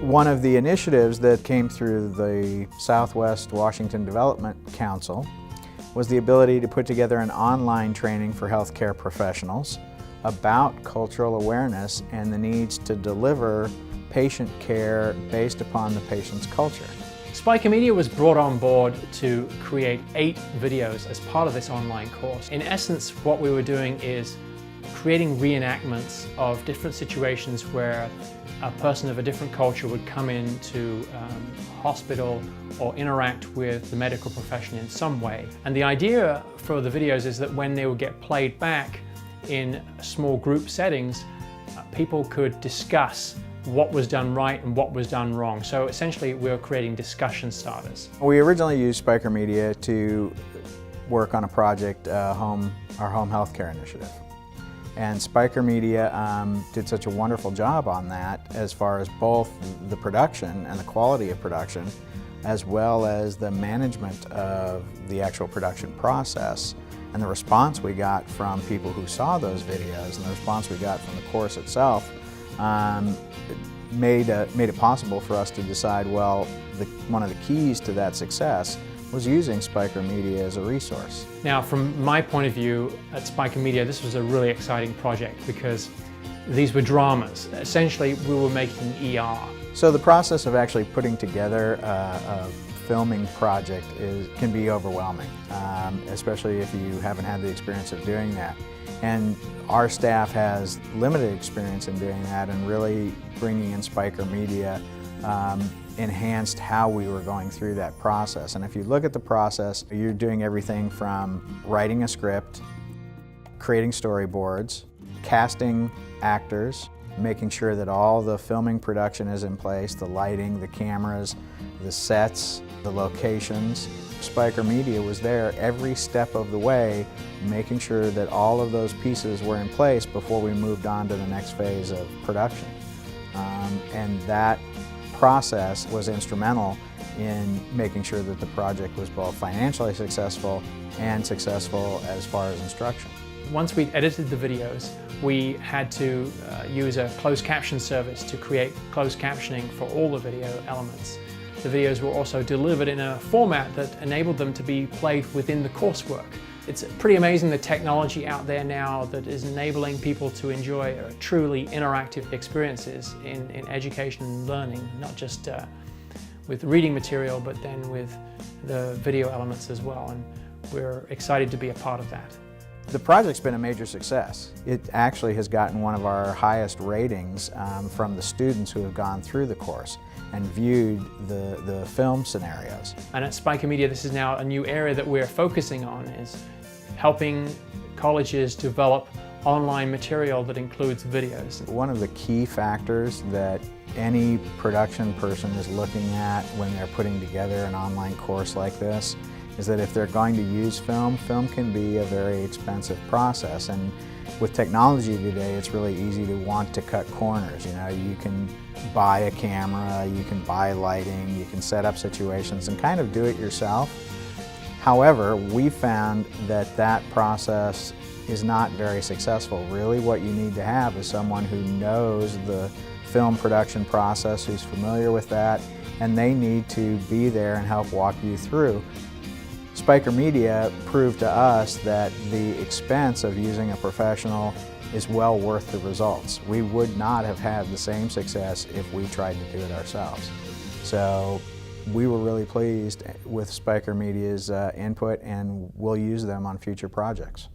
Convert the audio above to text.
One of the initiatives that came through the Southwest Washington Development Council was the ability to put together an online training for healthcare professionals about cultural awareness and the needs to deliver patient care based upon the patient's culture. Spykermedia was brought on board to create 8 videos as part of this online course. In essence, what we were doing is creating reenactments of different situations where a person of a different culture would come into hospital or interact with the medical profession in some way. And the idea for the videos is that when they would get played back in small group settings, people could discuss what was done right and what was done wrong. So essentially we were creating discussion starters. We originally used Spykermedia to work on a project, our home healthcare initiative. And Spykermedia did such a wonderful job on that as far as both the production and the quality of production, as well as the management of the actual production process. And the response we got from people who saw those videos and the response we got from the course itself made it possible for us to decide, well, one of the keys to that success was using Spykermedia as a resource. Now, from my point of view at Spykermedia, this was a really exciting project because these were dramas. Essentially, we were making ER. So the process of actually putting together a filming project can be overwhelming, especially if you haven't had the experience of doing that. And our staff has limited experience in doing that, and really bringing in Spykermedia enhanced how we were going through that process. And if you look at the process, you're doing everything from writing a script, creating storyboards, casting actors, making sure that all the filming production is in place, the lighting, the cameras, the sets, the locations. Spykermedia was there every step of the way, making sure that all of those pieces were in place before we moved on to the next phase of production. And that process was instrumental in making sure that the project was both financially successful and successful as far as instruction. Once we'd edited the videos, we had to use a closed caption service to create closed captioning for all the video elements. The videos were also delivered in a format that enabled them to be played within the coursework. It's pretty amazing the technology out there now that is enabling people to enjoy truly interactive experiences in education and learning, not just with reading material, but then with the video elements as well. And we're excited to be a part of that. The project's been a major success. It actually has gotten one of our highest ratings from the students who have gone through the course and viewed the film scenarios. And at Spykermedia, this is now a new area that we're focusing on, is helping colleges develop online material that includes videos. One of the key factors that any production person is looking at when they're putting together an online course like this is that if they're going to use film can be a very expensive process. And with technology today, it's really easy to want to cut corners. You know, you can buy a camera, you can buy lighting, you can set up situations and kind of do it yourself. However, we found that that process is not very successful. Really, what you need to have is someone who knows the film production process, who's familiar with that, and they need to be there and help walk you through. Spykermedia proved to us that the expense of using a professional is well worth the results. We would not have had the same success if we tried to do it ourselves. So we were really pleased with Spykermedia's input, and we'll use them on future projects.